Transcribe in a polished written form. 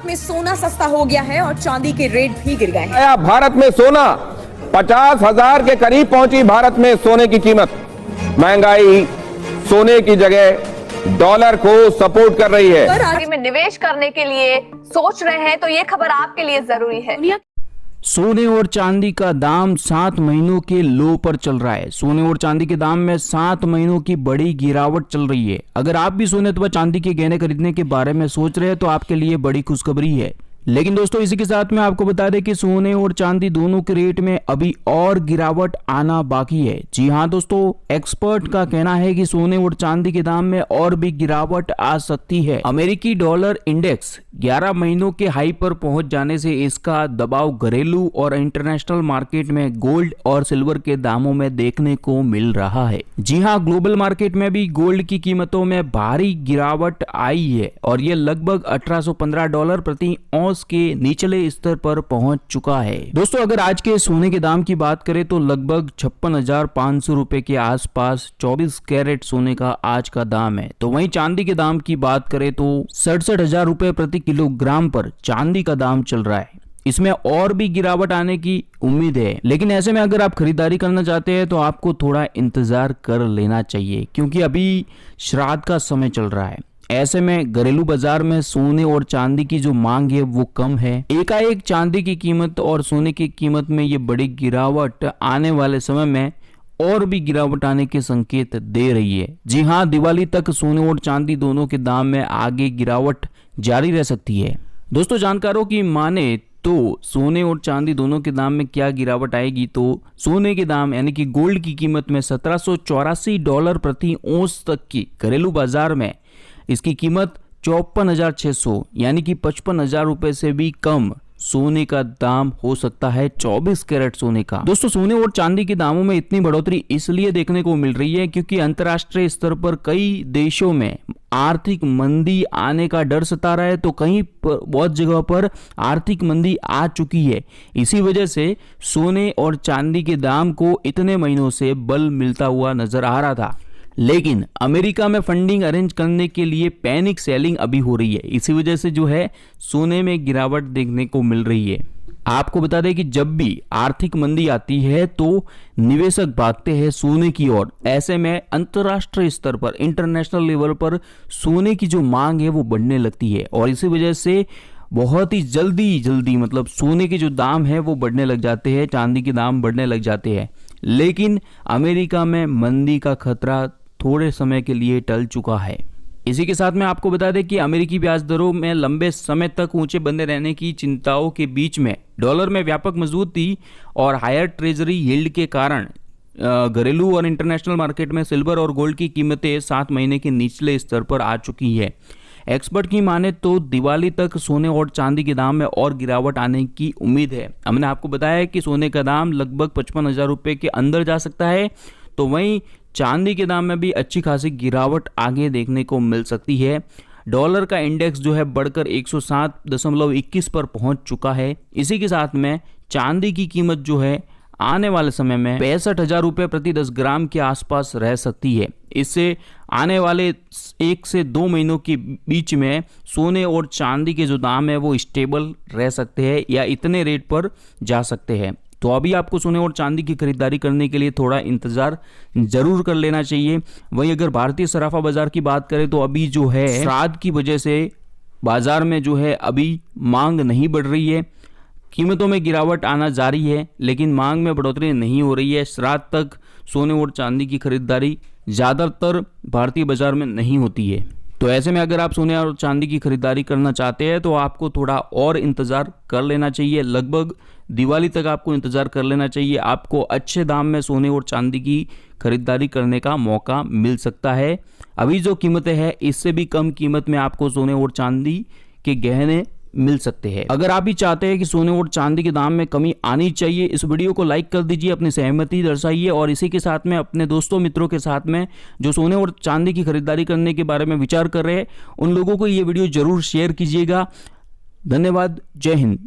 में सोना सस्ता हो गया है और चांदी के रेट भी गिर गए हैं। आया भारत में सोना 50,000 के करीब पहुंची। भारत में सोने की कीमत, महंगाई सोने की जगह डॉलर को सपोर्ट कर रही है। अगर आगे में निवेश करने के लिए सोच रहे हैं तो ये खबर आपके लिए जरूरी है। सोने और चांदी का दाम 7 महीनों के लो पर चल रहा है। सोने और चांदी के दाम में 7 महीनों की बड़ी गिरावट चल रही है। अगर आप भी सोने अथवा चांदी के गहने खरीदने के बारे में सोच रहे हैं तो आपके लिए बड़ी खुशखबरी है। लेकिन दोस्तों, इसी के साथ में आपको बता दें कि सोने और चांदी दोनों के रेट में अभी और गिरावट आना बाकी है। जी हां दोस्तों, एक्सपर्ट का कहना है कि सोने और चांदी के दाम में और भी गिरावट आ सकती है। अमेरिकी डॉलर इंडेक्स 11 महीनों के हाई पर पहुंच जाने से इसका दबाव घरेलू और इंटरनेशनल मार्केट में गोल्ड और सिल्वर के दामों में देखने को मिल रहा है। जी हां, ग्लोबल मार्केट में भी गोल्ड की कीमतों में भारी गिरावट आई है और ये लगभग $1815 प्रति औंस के निचले स्तर पर पहुंच चुका है। दोस्तों, अगर आज के सोने के दाम की बात करें तो लगभग 56,500 रुपए के आसपास 24 कैरेट सोने का आज का दाम है। तो वहीं चांदी के दाम की बात करें तो 67,000 रुपए प्रति किलोग्राम पर चांदी का दाम चल रहा है। इसमें और भी गिरावट आने की उम्मीद है, लेकिन ऐसे में अगर आप खरीदारी करना चाहते हैं तो आपको थोड़ा इंतजार कर लेना चाहिए, क्योंकि अभी श्राद्ध का समय चल रहा है। ऐसे में घरेलू बाजार में सोने और चांदी की जो मांग है वो कम है। एकाएक चांदी की कीमत और सोने की कीमत में ये बड़ी गिरावट आने वाले समय में और भी गिरावट आने के संकेत दे रही है। जी हां, दिवाली तक सोने और चांदी दोनों के दाम में आगे गिरावट जारी रह सकती है। दोस्तों, जानकारों की माने तो सोने और चांदी दोनों के दाम में क्या गिरावट आएगी, तो सोने के दाम यानी कि गोल्ड की कीमत में $1784 प्रति औंस तक की घरेलू बाजार में इसकी कीमत 54,600 यानी कि 55,000 रुपए से भी कम सोने का दाम हो सकता है 24 कैरेट सोने का। दोस्तों, सोने और चांदी के दामों में इतनी बढ़ोतरी इसलिए देखने को मिल रही है क्योंकि अंतर्राष्ट्रीय स्तर पर कई देशों में आर्थिक मंदी आने का डर सता रहा है, तो कहीं बहुत जगह पर आर्थिक मंदी आ चुकी है। इसी वजह से सोने और चांदी के दाम को इतने महीनों से बल मिलता हुआ नजर आ रहा था। लेकिन अमेरिका में फंडिंग अरेंज करने के लिए पैनिक सेलिंग अभी हो रही है। इसी वजह से जो है सोने में गिरावट देखने को मिल रही है। आपको बता दें कि जब भी आर्थिक मंदी आती है तो निवेशक भागते हैं सोने की ओर। ऐसे में अंतर्राष्ट्रीय स्तर पर, इंटरनेशनल लेवल पर सोने की जो मांग है वो बढ़ने लगती है और इसी वजह से बहुत ही जल्दी मतलब सोने के जो दाम है वो बढ़ने लग जाते हैं, चांदी के दाम बढ़ने लग जाते हैं। लेकिन अमेरिका में मंदी का खतरा थोड़े समय के लिए टल चुका है। इसी के साथ में आपको बता दें कि अमेरिकी ब्याज दरों में लंबे समय तक ऊंचे बने रहने की चिंताओं के बीच में डॉलर में व्यापक मजबूती और हायर ट्रेजरी यील्ड के कारण घरेलू और इंटरनेशनल मार्केट में सिल्वर और गोल्ड की कीमतें 7 महीने के निचले स्तर पर आ चुकी है। एक्सपर्ट की माने तो दिवाली तक सोने और चांदी के दाम में और गिरावट आने की उम्मीद है। हमने आपको बताया कि सोने का दाम लगभग 55,000 रुपए के अंदर जा सकता है, तो वहीं चांदी के दाम में भी अच्छी खासी गिरावट आगे देखने को मिल सकती है। डॉलर का इंडेक्स जो है बढ़कर 107.21 पर पहुंच चुका है। इसी के साथ में चांदी की कीमत जो है आने वाले समय में 65,000 रुपए प्रति 10 ग्राम के आसपास रह सकती है। इससे आने वाले 1 से 2 महीनों के बीच में सोने और चांदी के जो दाम है वो स्टेबल रह सकते हैं या इतने रेट पर जा सकते हैं। तो अभी आपको सोने और चांदी की खरीदारी करने के लिए थोड़ा इंतजार जरूर कर लेना चाहिए। वहीं अगर भारतीय सराफा बाजार की बात करें तो अभी जो है श्राद्ध की वजह से बाजार में जो है अभी मांग नहीं बढ़ रही है। कीमतों में गिरावट आना जारी है, लेकिन मांग में बढ़ोतरी नहीं हो रही है। श्राद्ध तक सोने और चांदी की खरीदारी ज़्यादातर भारतीय बाजार में नहीं होती है। तो ऐसे में अगर आप सोने और चांदी की खरीदारी करना चाहते हैं तो आपको थोड़ा और इंतज़ार कर लेना चाहिए। लगभग दिवाली तक आपको इंतज़ार कर लेना चाहिए। आपको अच्छे दाम में सोने और चांदी की खरीदारी करने का मौका मिल सकता है। अभी जो कीमतें हैं इससे भी कम कीमत में आपको सोने और चांदी के गहने मिल सकते हैं। अगर आप भी चाहते हैं कि सोने और चांदी के दाम में कमी आनी चाहिए, इस वीडियो को लाइक कर दीजिए, अपनी सहमति दर्शाइए और इसी के साथ में अपने दोस्तों मित्रों के साथ में जो सोने और चांदी की खरीदारी करने के बारे में विचार कर रहे हैं उन लोगों को ये वीडियो जरूर शेयर कीजिएगा। धन्यवाद। जय हिंद।